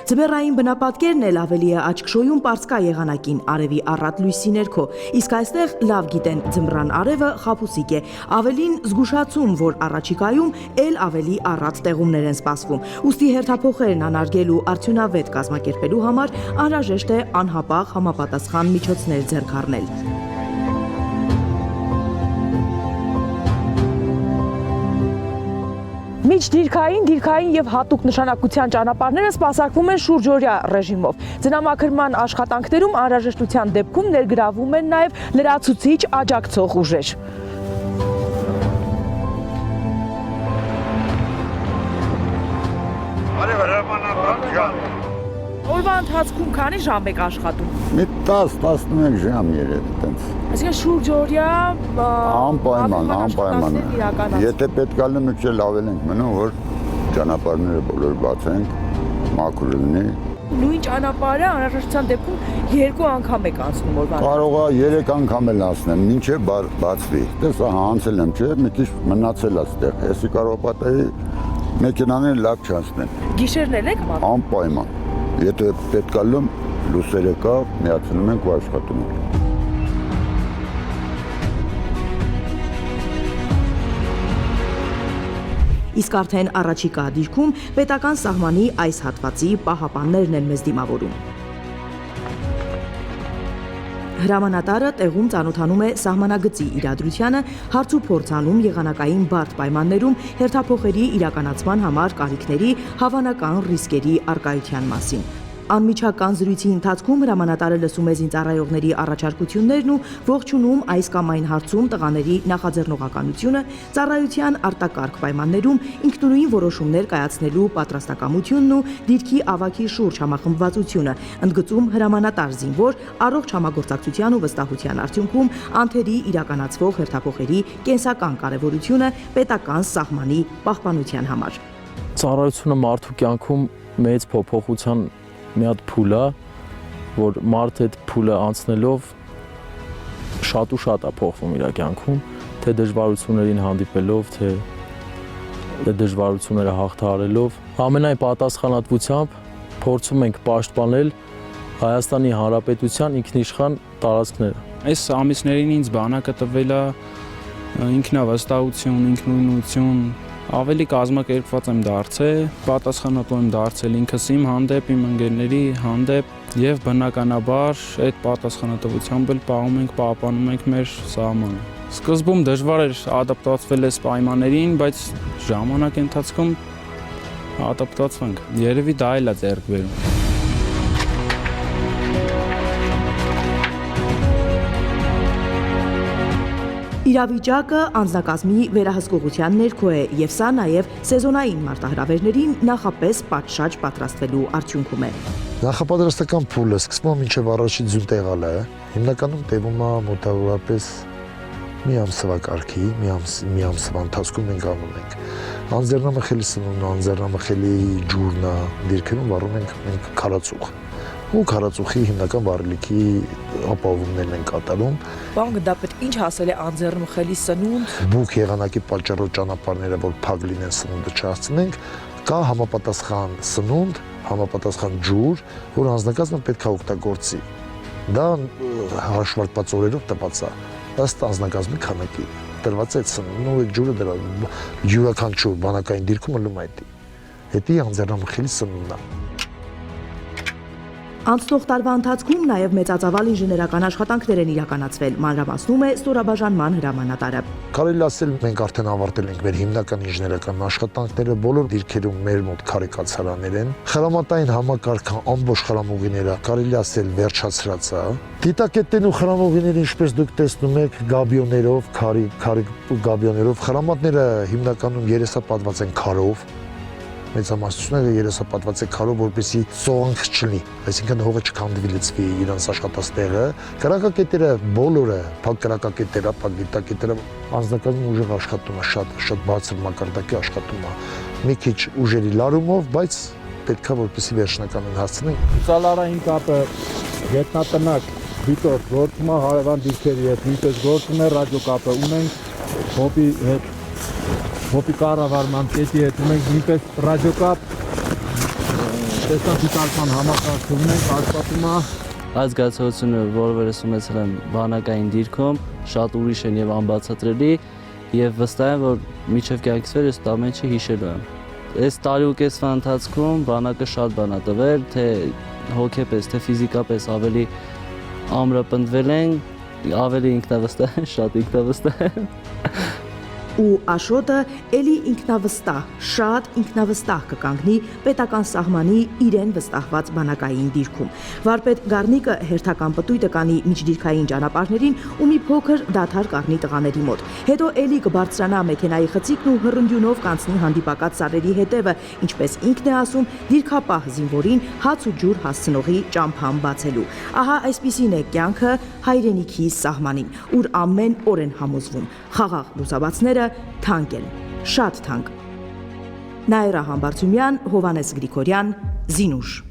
Ձմեռային բնապատկերն էլ ավելի է աչքշոյում պարսկա եղանակին արևի առատ լույսի ներքո, իսկ այստեղ լավ գիտեն ձմռան արևը խաբուսիկ է, ավելին զգուշացում, որ առաջիկայում էլ ավելի առատ տեղումներ են սպասվում, ուստի հերթափոխերն անարգել ու արդյունավետ կազմակերպելու համար անհրաժեշտ է անհապաղ համապատասխան միջոցներ ձեռք առնել։ Դիրքային եւ հատուկ նշանակության ճանապարհները սպասարկվում են շուրջօրյա ռեժիմով։ Ձնամաքրման աշխատանքներում անհրաժեշտության դեպքում ներգրավում են նաեւ լրացուցիչ աջակցող ուժեր։ Օրվա ընթացքում քանի ժամ եք աշխատում։ Մի 10-11 ժամ երեք տենց։ Այսինքն շուրջօրյա անպայման։ Եթե պետք է լինի չէ լավել ենք մնում, որ ճանապարհները բոլոր բացենք, մաքուր լինի։ Նույն ճանապարհը անհրաժեշտության դեպքում 2 անգամ եք անցնում օրվա։ Կարող է 3 անգամ էլ անցնեմ, մինչև բացվի։ Տեսա, անցել եմ, չէ, մի քիչ մնացել է այդտեղ։ Էսի կարող պատահի մեքենաները լավ չանցնեն։ Գիշերն էլ եք մաքուր։ Անպայման։ Եթե պետք է լինի լուսերը կա, միացնում ենք ու աշխատում ենք։ Իսկ արդեն առաջիկա դիրքում պետական սահմանի այս հատվածի պահապաններն են մեզ դիմավորում։ Հրամանատարը տեղում ծանոթանում է սահմանագծի իրադրությանը, հարց ու փորձ անում եղանակային բարդ պայմաններում հերթափոխերի իրականացման համար կարիքների, հավանական ռիսկերի առկայության մասին։ Անմիջական զրույցի ընթացքում հրամանատարը լսում է զինծառայողների առաջարկություններն ու ողջունում այս կամ այն հարցում տղաների նախաձեռնողականությունը, ծառայության արտակարգ պայմաններում ինքնուրույն որոշումներ կայացնելու պատրաստակամությունն ու դիրքի ավագի շուրջ համախմբվածությունը, ընդգծում հրամանատար զինվոր, առողջ համագործակցության ու վստահության արդյունքում անթերի իրականացվող հերթափոխերի կենսական կարևորությունը պետական սահմանի պահպանության համար։ Ծառայությունը մարդու կյանքում մեծ փոփոխության մի հատ փուլ է, որ մարդը այդ փուլը անցնելով շատ ու շատ է փոխվում իր կյանքում, թե դժվարություններին հանդիպելով, թե դժվարությունները հաղթահարելով, ամենայն պատասխանատվությամբ փորձում ենք պաշտպանել Հայաստանի Հանրապետության ինքնիշխան տարածքները։ Այս ամիսներին ինձ բանակը տվել է ինքնավստահություն, ինքնուրույնություն, ավելի կազմակերպված եմ դարձել, պատասխանատու եմ դարձել ինքս իմ հանդեպ, իմ ընկերների հանդեպ եւ բնականաբար այդ պատասխանատվությամբ էլ պահպանում ենք մեր սահմանը։ Սկզբում դժվար էր ադապտացվել այս պայմաններին, բայց ժամանակի ընթացքում ադապտացվենք։ Երևի դա էլ է ձեռք բերում։ Իրավիճակը անձնակազմի վերահսկողության ներքո է եւ սա նաեւ սեզոնային մարտահրավերներին նախապես պատշաճ պատրաստվելու արդյունքում է։ Նախապատրաստական փուլը սկսվում մինչև առաջին ձուն տեղալը է։ Հիմնականում տևում է մոտավորապես մի ամսվա կարգի, մի ամսվա ընթացքում մենք անում ենք։ Անձեռնամխելի սնունդը, անձեռնամխելի ջուրնա դիրքերում վառում ենք մենք քարածուխ։ Ու քարածուխի հիմնական վառելիքի ապահովումներն են կատարում։ Բանը դա պետք ինչ ասել է անձեռնամխելի սնունդ։ Բուք եղանակի պատճառով ճանապարհները, որ փակ լինեն սնունդը չհասցնենք, կա համապատասխան սնունդ, համապատասխան ջուր, որ անձնակազմը պետք է օգտագործի։ Դա հաշվարկված օրերով տված է, ըստ անձնակազմի քանակի։ Տրված է այդ սնունդն ու այդ ջուրը դրա յուրաքանչյուր բանակային դիրքում ըլում է դա անձեռնամխելի սնունդն է։ Անցնող տարվա ընթացքում նաև մեծածավալ ինժեներական աշխատանքներ են իրականացվել, մանրամասնում է ստորաբաժանման հրամանատարը։ Կարելի ասել մենք արդեն ավարտել ենք մեր հիմնական ինժեներական աշխատանքները, բոլոր դիրքերում մեր մոտ քարե կացարաններ են։ Խրամատային համակարգը ամբողջ խրամուղիները կարելի ասել վերջացրած է։ Դիտակետերն ու խրամուղիները, ինչպես դուք տեսնում եք, գաբիոներով, քարի գաբիոներով, խրամատները հիմնականում երեսապատված են քարով։ Մեծամասնությունը երեսապատված է քարով, որպեսզի սողանք չլինի, այսինքն հողը չքանդվի լցվի իրանց աշխատած տեղը։ Կրակակետերը բոլորը, փակ կրակակետերը, փակ դիտակետերը անձնակազմի ուժեղ աշխատում է, շատ բարձր մակարդակի աշխատում է։ Մի քիչ ուժերի լարումով, բայց պետք է որպեսզի վերջնականին հասցնենք։ Ցուցալարային կապը գետնատնակ դիտորդ գործում է հարևան դիրքերի հետ, նույնպես գործում է ռադիոկապը ունենք հոպի հետ հոպի կառավարման կետի հետ ունենք նույնպես ռադիոկապ տեսախցիկական համակարգը ունենք, աշխատում է։ Այս զգացողությունը, որ վերս ունեցել եմ բանակային դիրքում, շատ ուրիշ են եւ անբացատրելի եւ վստահ եմ, որ միջև կյանքից վերջ դա ամեն ինչը հիշելու եմ։ Այս տարի ու կեսվա ընթացքում բանակը շատ բան է տվել, թե հոգեպես, թե ֆիզիկապես ավելի ամրապնդվել են, ավելի ինքնավստահ են, շատ ինքնավստահ են։ Ու Աշոտը ելի ինքնավստահ, շատ ինքնավստահ կկանգնի պետական սահմանի իրեն վստահված բանակային դիրքում։ Վարպետ Գառնիկը հերթական պտույտը կանի միջդիրքային ճանապարհներին ու մի փոքր դադար կառնի տղաների մոտ։ Հետո ելի կբարձրանա մեքենայի խցիկն ու հռնդյունով կանցնի հանդիպակաց սարերի հետևը, ինչպես ինքն է ասում, դիրքապահ զինվորին հաց ու ջուր հասցնողի ճամփան բացելու։ Ահա այսպիսին է կյանքը հայրենիքի սահմանին, ուր ամեն օր են համոզվում։ Խաղաղ լուսաբացները թանկ են, շատ թանկ։ Նաիրա Համբարձումյան, Հովհաննես Գրիգորյան, Զինուշ։